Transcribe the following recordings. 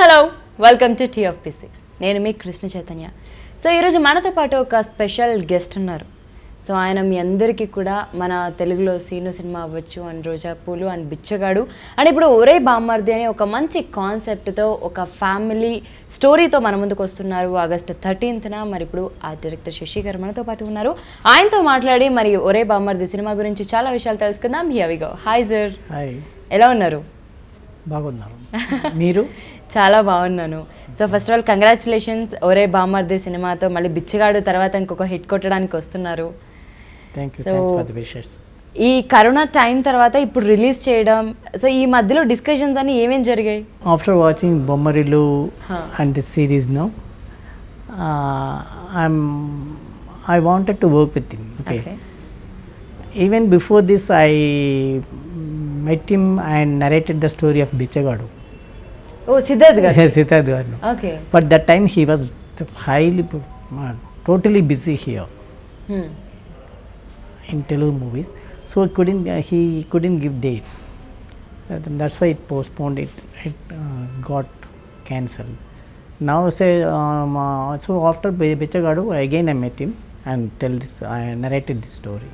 Hello welcome to TFPC. నేను మీ Krishna Chaitanya. So ఈరోజు మనతో పాటు ఒక స్పెషల్ గెస్ట్ ఉన్నారు. సో ఆయన మీ అందరికీ కూడా మన తెలుగులో సీను సినిమా అవ్వచ్చు, అండ్ రోజా పూలు, అండ్ బిచ్చగాడు, అండ్ ఇప్పుడు ఒరే బామ్మర్ది అనే ఒక మంచి కాన్సెప్ట్తో ఒక ఫ్యామిలీ స్టోరీతో మన ముందుకు వస్తున్నారు ఆగస్టు 13th. మరి ఇప్పుడు ఆ డైరెక్టర్ శశి గారు మనతో పాటు ఉన్నారు. ఆయనతో మాట్లాడి మరి ఒరే బామ్మర్ది సినిమా గురించి చాలా విషయాలు తెలుసుకుందాం. Here we go. Hi sir. Hi. ఎలా ఉన్నారు? బాగున్నారు. మీరు? చాలా బాగున్నాను. So first of all congratulations, Ore Bammardi సినిమాతో మళ్ళీ బిచ్చగాడు తర్వాత ఇంకొక హిట్ కొట్టడానికి వస్తున్నారు. Thank you. Thanks for the wishes. ఈ కరోనా టైం తర్వాత ఇప్పుడు రిలీజ్ చేయడం, సో ఈ మధ్యలో డిస్కషన్స్ అన్ని ఏమేం జరిగాయి? After watching Bommarillu and this series now I wanted to work with him. Okay. Even before this I met him and narrated the story of Bichagadu. ఓ సిద్ధార్థ్ గారు. Siddharth Garu. Okay. But that time he was highly totally busy here in Telugu movies, so he couldn't give dates. That's why it postponed. It got cancelled. Now say so after Bichagadu again I met him and I narrated this story.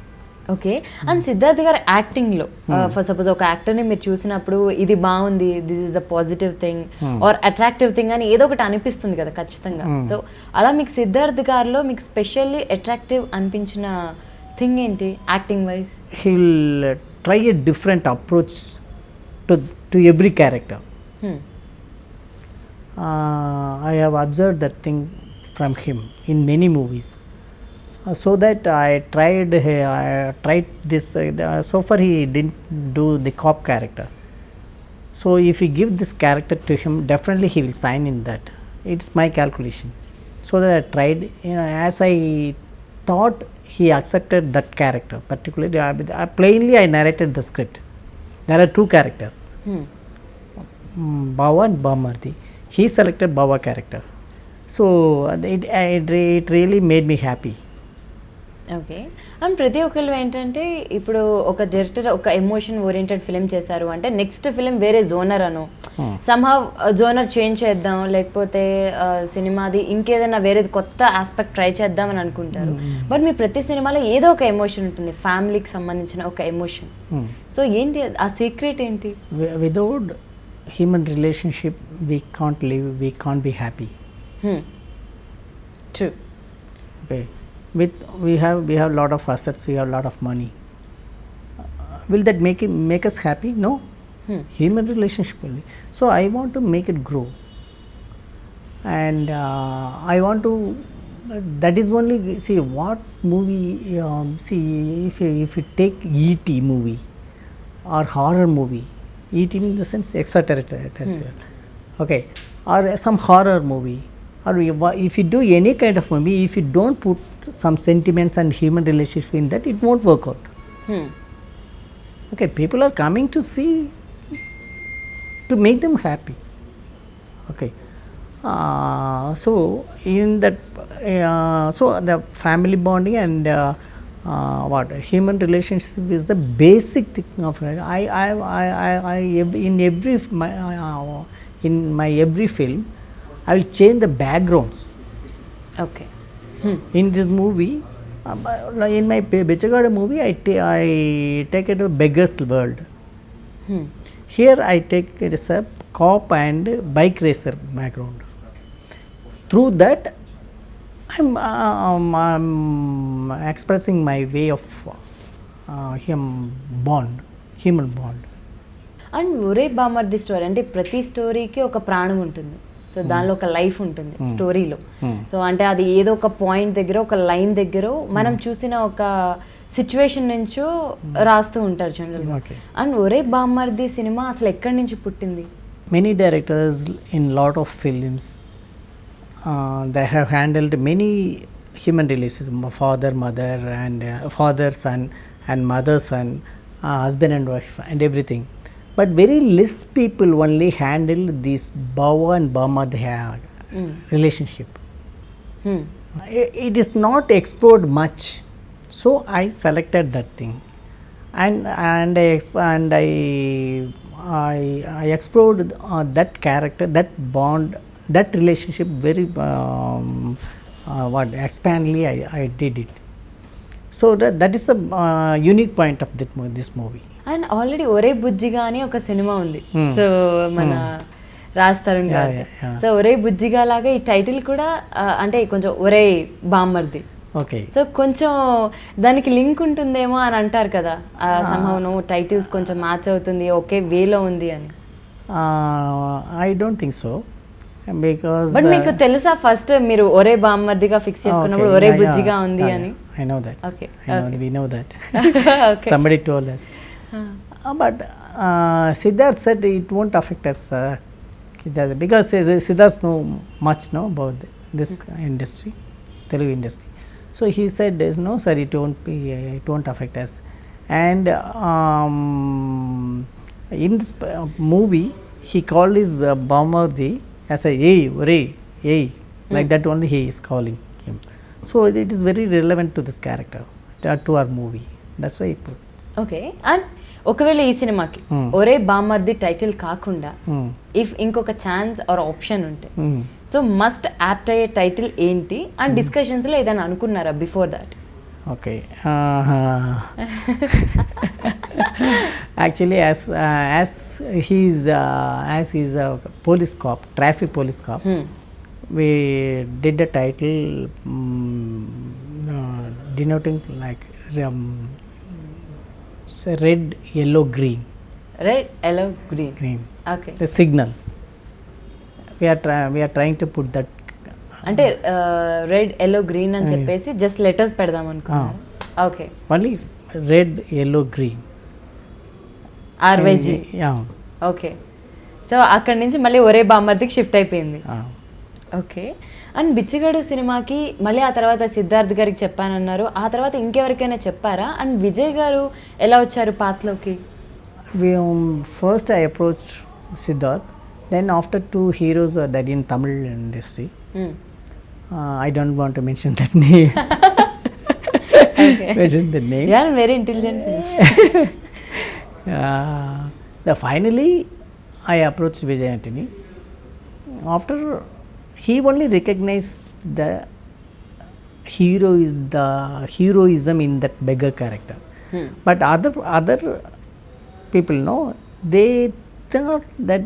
Okay. And Siddharth గారు యాక్టింగ్లో for suppose ఒక యాక్టర్ని మీరు చూసినప్పుడు ఇది బాగుంది, this is the positive thing or attractive thing అని ఏదో ఒకటి అనిపిస్తుంది కదా ఖచ్చితంగా. సో అలా మీకు సిద్ధార్థ్ గారిలో మీకు స్పెషల్లీ అట్రాక్టివ్ అనిపించిన థింగ్ ఏంటి acting wise? He will try a different approach to every character. I have observed that thing from him in many movies. So that I tried this. So far he didn't do the cop character. So if we give this character to him, definitely he will sign in that. It's my calculation. So that I tried, as I thought he accepted that character. Particularly, plainly I narrated the script. There are two characters, Bava and Bamardi. He selected Bava character. So it really made me happy. Okay. And ప్రతి ఒక్కళ్ళు ఏంటంటే ఇప్పుడు ఒక director ఒక emotion oriented film చేశారు అంటే next film వేరే genre అను somehow genre change చేద్దాం, లేకపోతే సినిమాది ఇంకేదైనా వేరేది కొత్త ఆస్పెక్ట్ ట్రై చేద్దాం అని అనుకుంటారు. బట్ మీ ప్రతి సినిమాలో ఏదో ఒక ఎమోషన్ ఉంటుంది, ఫ్యామిలీకి సంబంధించిన ఒక ఎమోషన్. సో ఏంటి ఆ సీక్రెట్ ఏంటి? Without human relationship we can't live, we can't be happy. True. Okay. We have lot of assets, we have lot of money. Will that make us happy? No. Human relationship only. So I want to make it grow, and I want to. That is only, see what movie. See if you take E.T. movie or horror movie, E.T. in the sense extraterrestrial, okay, or some horror movie. Or if you do any kind of movie, if you don't put some sentiments and human relationship in that, it won't work out. Okay, people are coming to see to make them happy. Okay, so in that, so the family bonding and what human relationship is the basic thing of it. I in my every film I will change the backgrounds. Okay. In this movie, in my Bichagadu movie, I take it to beggar's world. Here I take it as a cop and bike racer background. Through that, I'm expressing my way of human bond. And Ore బామ్మర్ది story అంటే ప్రతి స్టోరీకి ఒక ప్రాణం ఉంటుంది. So దానిలో ఒక life ఉంటుంది స్టోరీలో. సో అంటే అది ఏదో ఒక పాయింట్ దగ్గర, ఒక లైన్ దగ్గర మనం చూసిన ఒక సిచ్యువేషన్ నుంచో రాస్తూ ఉంటారు జనరల్గా. అండ్ ఒరే బామ్మర్ది సినిమా అసలు ఎక్కడి నుంచి పుట్టింది? Many directors in lot of films, they have handled many human relations, father, mother, and father, son, and mother, son, husband and wife, and everything. But very less people only handle this Bava and Bamardi relationship. It is not explored much, so I selected that thing. and I explored that character, that bond, that relationship very what expandly I did it. So that is the unique point of this movie. And already ఒరే బుజ్జిగా అని ఒక cinema ఉంది, so మన రాజ్ తరుణ్ గారి. So ఒరే బుజ్జిగా లాగా ఈ టైటిల్ కూడా అంటే కొంచెం ఒరే బామ్మర్ది. ఓకే. సో కొంచెం దానికి లింక్ ఉంటుందేమో అని అంటారు కదా, సంభవనం టైటిల్స్ కొంచెం మ్యాచ్ అవుతుంది, ఒకే వేలో ఉంది అని. I don't think so, because but మీకు తెలుసా ఫస్ట్ మీరు ఒరే బామ్మర్దిగా ఫిక్స్ చేసుకున్నప్పుడు ఒరే బుజ్జిగా ఉంది అని? I know that. Okay. We know that. Okay. Somebody told us. But Siddharth said it won't affect us, because Siddharth know much about this industry, Telugu industry. So he said, "No, sir, it won't affect us." And in this movie, he called his Baumardi as a "Hey, Ore, hey," like that only he is calling him. So it is very relevant to this character, to our movie. That's why he put. Okay. And ఒకవేళ ఈ సినిమాకి ఒరే బామ్మర్ది title కాకుండా if ఇంకొక chance are option ఉంటే, so must apt అయ్యే title ఏంటి అండ్ డిస్కషన్స్లో ఏదైనా అనుకున్నారా before that? Okay. Actually, as he's a police cop, traffic police cop, we did a title denoting like red, yellow, green. Red, yellow, green. Green. Okay. The signal. We are trying to put that. అంటే red, yellow, green అని చెప్పేసి just letters పెడదాం అనుకున్నారు. Okay. Only red, yellow, green. RYG. Yeah. Okay. So అక్కడి నుంచి మళ్ళీ ఒరే బామ్మర్దికి shift అయిపోయింది. ఓకే. అండ్ బిచ్చగాడు సినిమాకి మళ్ళీ ఆ తర్వాత సిద్ధార్థ్ గారికి చెప్పానన్నారు, ఆ తర్వాత ఇంకెవరికైనా చెప్పారా? అండ్ విజయ్ గారు ఎలా వచ్చారు పాత్రలోకి? First I approached Siddharth, then after 2 heroes that in Tamil industry. I don't want to mention that name. Okay. Mention the name. Yeah, I'm very intelligent. Finally I approached Vijay Antony. After he only recognized the heroism in that beggar character. But other people know, they thought that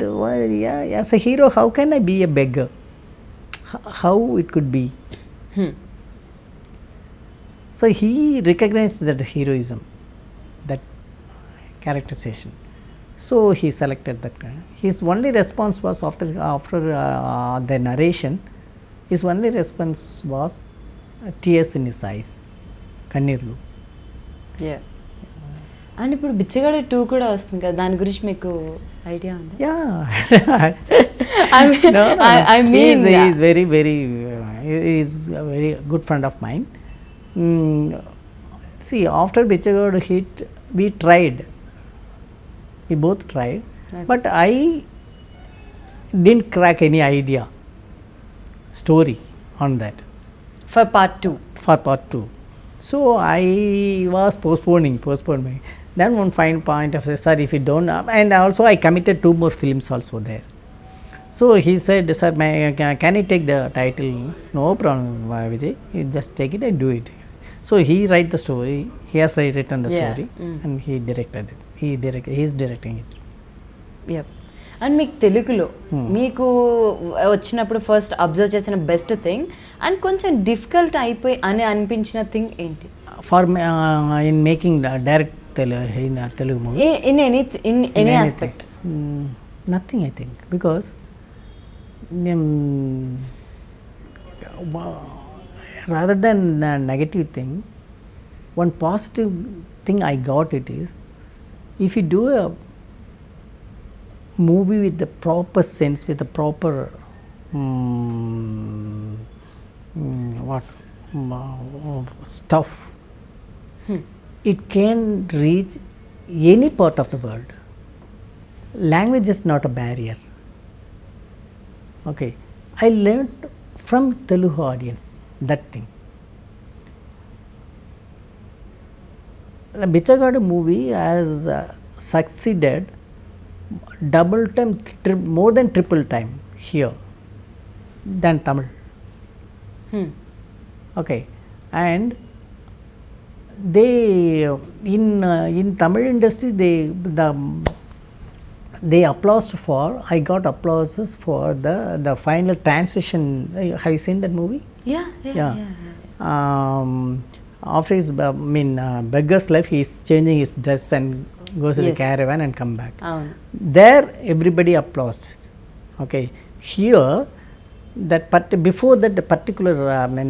as a hero how can I be a beggar? How it could be? So he recognized that heroism, that characterization. So he selected that guy. His only response was after the narration, his only response was tears in his eyes, kannirlu. Yeah. And ఇప్పుడు బిచ్చగాడు 2 కూడా వస్తుంది కదా, దాని గురించి మీకు idea ఉందా? Yeah. I mean he is very he is a very good friend of mine. See, after Bichagadu hit, we both tried, okay. But I didn't crack any idea story on that for part 2. So I was postponing. Then one fine point of sir, if you don't, and also I committed 2 more films also there. So he said, sir, can you take the title? No problem, Vijay, you just take it and do it. So he write the story, he has written the story, and he directed it. He is directing it. Yep. And మీకు తెలుగులో మీకు వచ్చినప్పుడు first observe చేసిన best thing and కొంచెం difficult అయిపోయి అని అనిపించిన thing ఏంటి? For in making direct Telugu movie in any aspect? Nothing, I think, because rather than a negative thing, one positive thing I got it is, if you do a movie with the proper sense, with the proper stuff, it can reach any part of the world. Language is not a barrier. Okay, I learned from Telugu audience that thing. The Bichagadu movie has succeeded double time, more than triple time here than Tamil. Okay, and they in Tamil industry they applauded for. I got applauses for the final transition. Have you seen that movie? Yeah. After his beggar's life, he is changing his dress and goes to the Yes. caravan and come back. అవును. There everybody applauds. Okay, here before that the particular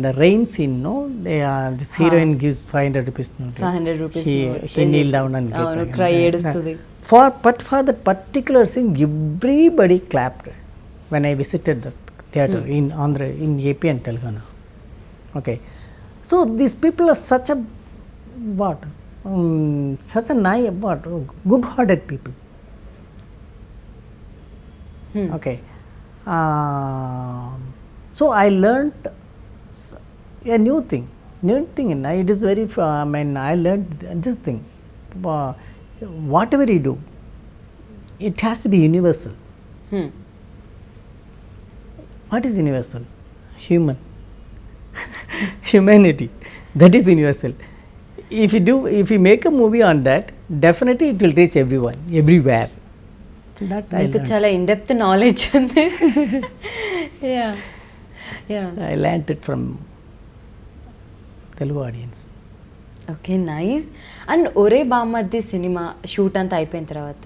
the rain scene, no, this heroine gives 500 rupees. No, 500 rupees He note. he kneel down and get అవును, like- cry ఏడుస్తుంది. for that particular scene, everybody clapped when I visited the theatre in Andhra, in AP and Telangana. Okay, so these people are such a such a nice good-hearted people. Okay, so I learnt a new thing. And it is very. I learned this thing. Whatever you do, it has to be universal. What is universal? Human. Humanity. That is universal. If you make a movie on that, definitely it will reach everyone, everywhere. That I మీకు learned. చాలా in depth knowledge ఉంది. Yeah yeah I learnt it from Telugu audience. Okay, nice. And Ore Bammardi cinema shoot అంతా అయిపోయిన తర్వాత,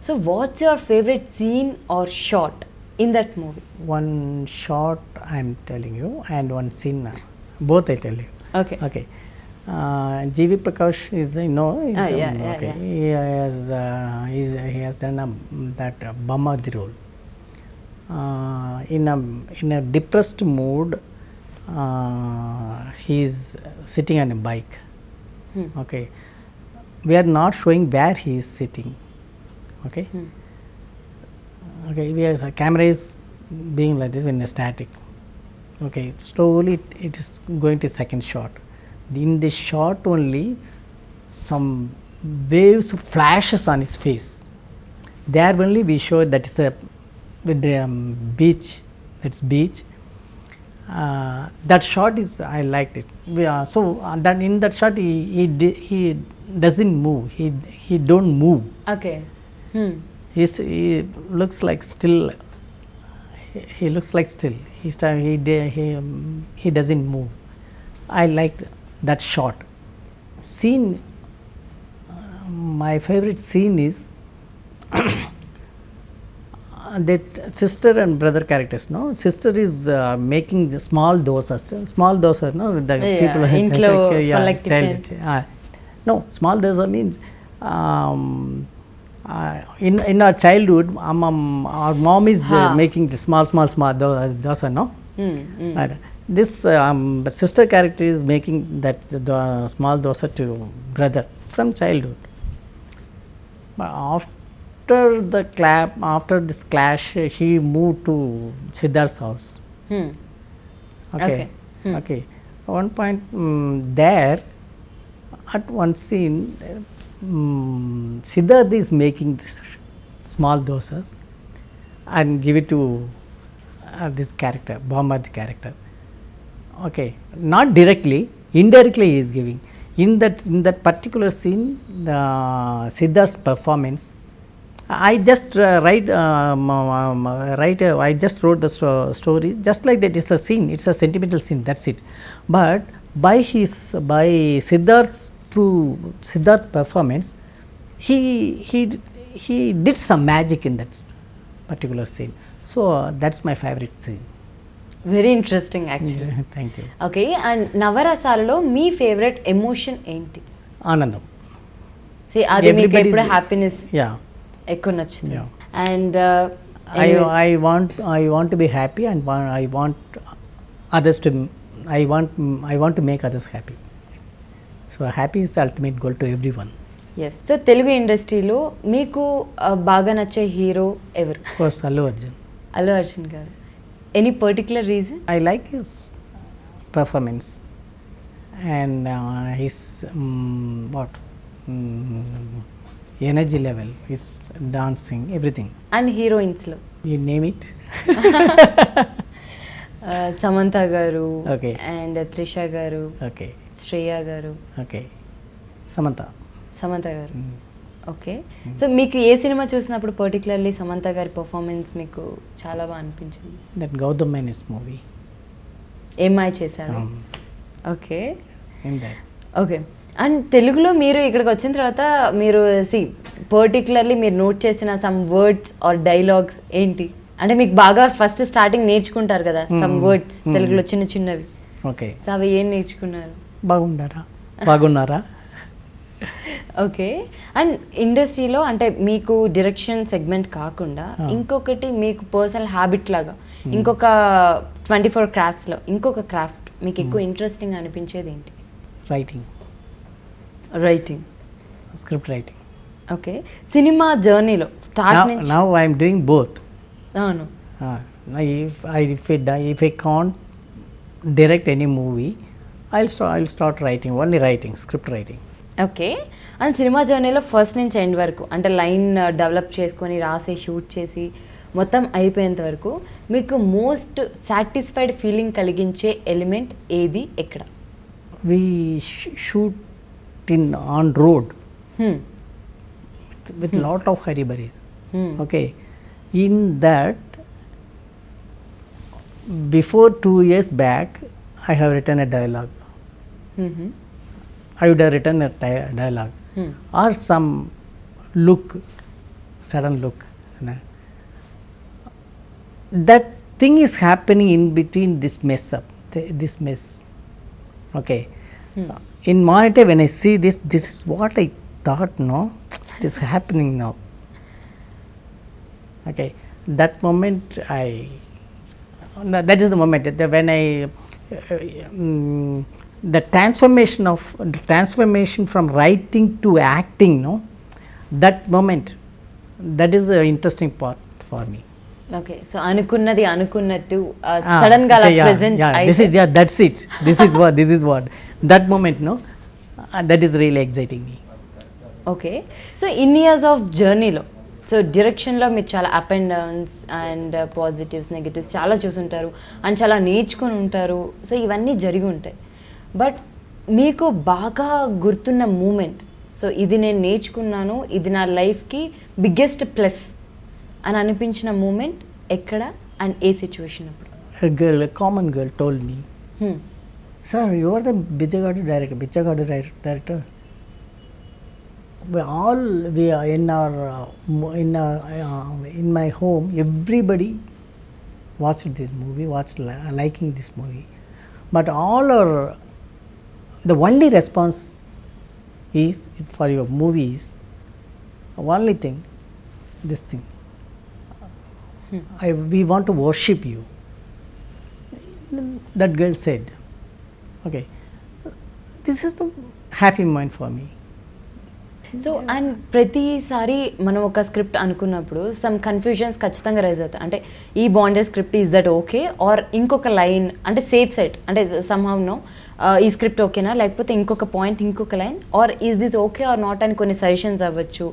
so what's your favourite scene or shot in that movie? One shot I am telling you, and one scene, both I tell you. Okay. Okay. G.V. Prakash is, yeah. okay. He has done that Bamadi role. In a depressed mood, he is sitting on a bike. Okay, we are not showing where he is sitting. Okay, okay. The camera is being like this in a static. Okay, slowly it is going to second shot. In this shot only, some waves flashes on his face. There only we show that is a beach. That's beach. That shot is, I liked it. So that in that shot he doesn't move. He don't move. Okay. He looks like still. He looks like still. He doesn't move. I liked that shot. Scene. My favorite scene is that sister and brother characters. No, sister is making the small dosas. Small dosa, no, the Yeah, people intlo for like tell tiffin. it. No, small dosa means in our childhood, our mom is making the small dosa, no. Right. This sister character is making that the small dosa to brother from childhood. But after this clash, he moved to Siddharth's house. Okay. Okay. At one point there, at one scene, Siddharth is making this small dosas and give it to this character, Bhamadi character. Okay, not directly, indirectly he is giving. In that particular scene, the Siddharth's performance, I just I just wrote the story just like that. It's a scene, it's a sentimental scene, that's it. But by Siddharth's, through Siddharth's performance, he did some magic in that particular scene. So that's my favorite scene. Very interesting actually. Thank you. Okay, and నవరసాలలో మీ favourite emotion ఏంటి? Anandam. అది మీకు Everybody's- ఎప్పుడు happiness Yeah. ఎక్కువ నచ్చుతుంది? Yeah. And I want to be happy, and I want others to. I want to make others happy. So happy is the ultimate goal to everyone. Yes. So Telugu ఇండస్ట్రీలో మీకు బాగా నచ్చే hero ఎవరు? Of course, Allu Arjun. Allu Arjun గారు. Any particular reason? I like his performance and his energy level, his dancing, everything. And హీరోయిన్స్లో You name it. Samantha garu Okay. And Trisha గారు, Okay. Shreya గారు, Okay. Samantha. Samantha గారు. ఓకే, సో మీకు ఏ సినిమా చూసినప్పుడు particularly Samantha గారి performance మీకు చాలా బాగా అనిపించింది? That Gautam Menon movie. ఏమాయి చేశారు? Okay In that. Okay, and తెలుగులో మీరు ఇక్కడికి వచ్చిన తర్వాత మీరు పర్టికులర్లీ మీరు నోట్ చేసిన సమ్ వర్డ్స్ ఆర్ డైలాగ్స్ ఏంటి? అంటే మీకు బాగా ఫస్ట్ స్టార్టింగ్ నేర్చుకుంటారు కదా సమ్ వర్డ్స్ తెలుగులో చిన్న చిన్నవి, Okay. సో అవి ఏం నేర్చుకున్నారు? బాగున్నారా? ఓకే, అండ్ ఇండస్ట్రీలో అంటే మీకు డైరెక్షన్ సెగ్మెంట్ కాకుండా ఇంకొకటి మీకు పర్సనల్ హ్యాబిట్ లాగా ఇంకొక 24 క్రాఫ్ట్స్లో ఇంకొక క్రాఫ్ట్ మీకు ఎక్కువ ఇంట్రెస్టింగ్ అనిపించేది ఏంటి? Writing. Writing. Script writing. Okay, cinema జర్నీలో స్టార్ట్ నుంచి Now I am doing both. అవును. Now if I can't direct any movie, I'll start writing, only writing, script writing. Okay, and cinema జర్నీలో first నుంచి end వరకు అంటే line develop చేసుకొని రాసి shoot చేసి మొత్తం అయిపోయేంత వరకు మీకు మోస్ట్ సాటిస్ఫైడ్ ఫీలింగ్ కలిగించే ఎలిమెంట్ ఏది, ఎక్కడ? We shoot on road with lot of hurry-burries. Okay, in that, before 2 years back, I have written a dialogue. I would have written a dialogue or some look, sudden look. That thing is happening in between this mess up, this mess. Okay. In monitor, when I see this is what I thought. No, it is happening now. Okay, that moment that is the moment when I the transformation from writing to acting, no, that moment, that is the interesting part for me. Okay, so అనుకున్నది అనుకున్నట్టు sudden గా అలా present that's it. This is what that moment, no, that is really exciting me. Okay, so in years of జర్నీలో so డైరెక్షన్లో మీరు చాలా up and downs and positives negatives చాలా చూసుంటారు అండ్ చాలా నేర్చుకొని ఉంటారు, సో ఇవన్నీ జరిగి ఉంటాయి. బట్ మీకు బాగా గుర్తున్న మూమెంట్, సో ఇది నేను నేర్చుకున్నాను, ఇది నా లైఫ్కి బిగ్గెస్ట్ ప్లస్ అని అనిపించిన మూమెంట్ ఎక్కడ అండ్ ఏ సిచ్యువేషన్ అప్పుడు? A common girl told me, sir, you are the Bichagadu director. We are in my home, everybody watched this movie, liking this movie, but the only response is for your movies, only thing, this thing, we want to worship you. That girl said, okay, this is the happy moment for me. So and ప్రతిసారి మనం ఒక script అనుకున్నప్పుడు some confusions ఖచ్చితంగా rise అవుతాయి. అంటే ఈ bonded script is that okay or ఇంకొక line అంటే సేఫ్ సైడ్ అంటే సమ్హౌ నో ఈ స్క్రిప్ట్ ఓకేనా లేకపోతే ఇంకొక పాయింట్ ఇంకొక line or is this okay or not అని కొన్ని సజెషన్స్ అవ్వచ్చు.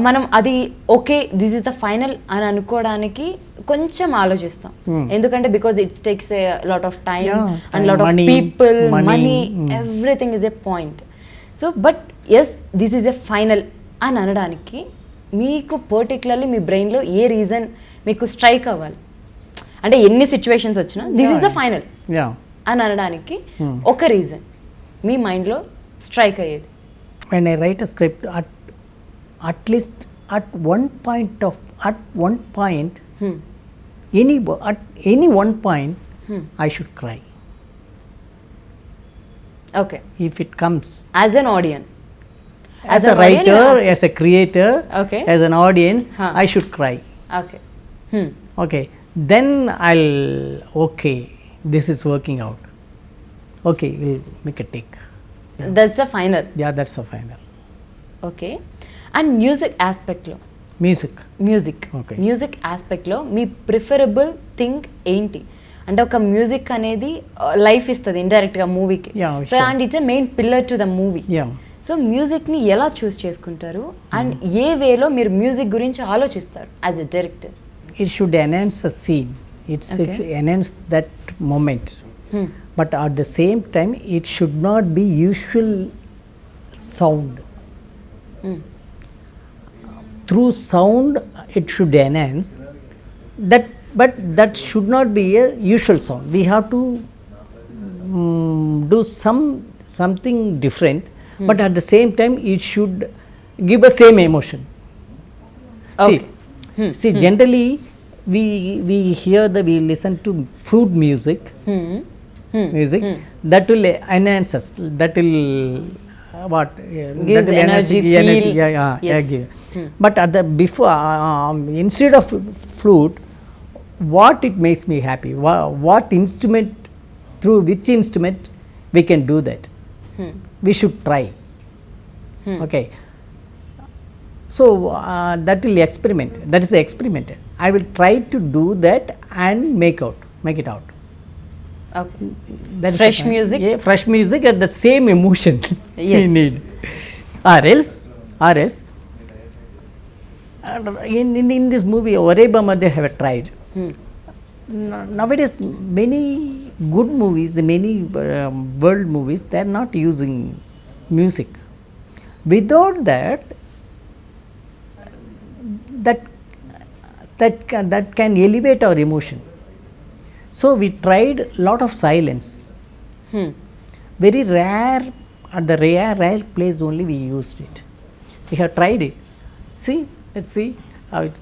మనం అది okay this is the final అని అనుకోవడానికి కొంచెం ఆలోచిస్తాం, ఎందుకంటే because it's takes a lot of time and lot of people, money, everything is a point. So but yes this is a final అని అనడానికి మీకు పర్టికులర్లీ మీ బ్రెయిన్లో ఏ రీజన్ మీకు స్ట్రైక్ అవ్వాలి, అంటే ఎన్ని సిచ్యువేషన్స్ వచ్చినా దిస్ ఈజ్ ద ఫైనల్ అని అనడానికి ఒక రీజన్ మీ మైండ్లో స్ట్రైక్ అయ్యేది? When I write a script, at least at one point, any one point, I should cry. Okay. If it comes. As an audience. As a writer, as a creator, okay, as an audience, I should cry. Okay. Okay. Then okay, this is working out. Okay, we'll make a take. Yeah. That's the final. Yeah, that's the final. Okay. And music aspect lo. Music. Okay. Music aspect lo మీ preferable thing ఏంటి? అంటే ఒక music అనేది life ఇస్తుంది ఇండైరెక్ట్గా మూవీకి. So and it's a main pillar to the movie. So మ్యూజిక్ని ఎలా చూస్ చేసుకుంటారు అండ్ ఏ వేలో మీరు మ్యూజిక్ గురించి ఆలోచిస్తారు as a director? It should enhance a scene. It should enhance that moment. But at the same time, it should not be usual sound. Through sound, it should enhance that, but that should not be a usual sound. We have to do something different, but at the same time, it should give a same emotion. Okay. See, generally we hear we listen to flute music, that will enhance us. That will Gives that will energy, feel. Yes. give. But at the before, instead of flute, what it makes me happy? What instrument, through which instrument we can do that? We should try. Okay. So that will experiment. That is the experiment. I will try to do that and make it out. Okay. That is Fresh the- music? Yeah, fresh music and the same emotion we Yes. need. Or else, in this movie, Orebama they have tried. Nowadays, many good movies, many world movies, they are not using music. Without that, that can elevate our emotion. So we tried lot of silence. Very rare, at the rare place only we used it. We have tried it. See, let's see how it.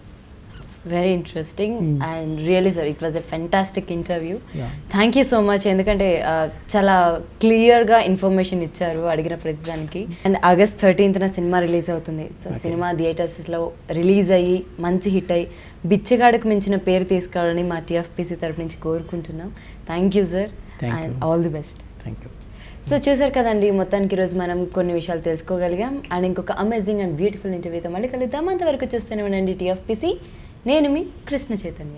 Very interesting and really sir it was a fantastic interview. Yeah. Thank you so much. ఎందుకంటే చాలా క్లియర్గా information ఇచ్చారు అడిగిన ప్రతిదానికి. And August 13th cinema release అవుతుంది. So cinema థియేటర్స్లో release అయ్యి మంచి హిట్ అయ్యి బిచ్చగాడకు మించిన పేరు తీసుకోవాలని మా టీఎఫ్పిసి తరపు నుంచి కోరుకుంటున్నాం. Thank you sir Thank and you. All the best. Thank you. So చూసారు కదండి, మొత్తానికి ఈరోజు మనం కొన్ని విషయాలు తెలుసుకోగలిగాం అండ్ ఇంకొక అమేజింగ్ అండ్ బ్యూటిఫుల్ ఇంటర్వ్యూతో మళ్ళీ కలుద్దాం. అంతవరకు చూస్తూనే ఉండండి టీఎఫ్పిసి. నేను మీ కృష్ణ చైతన్య.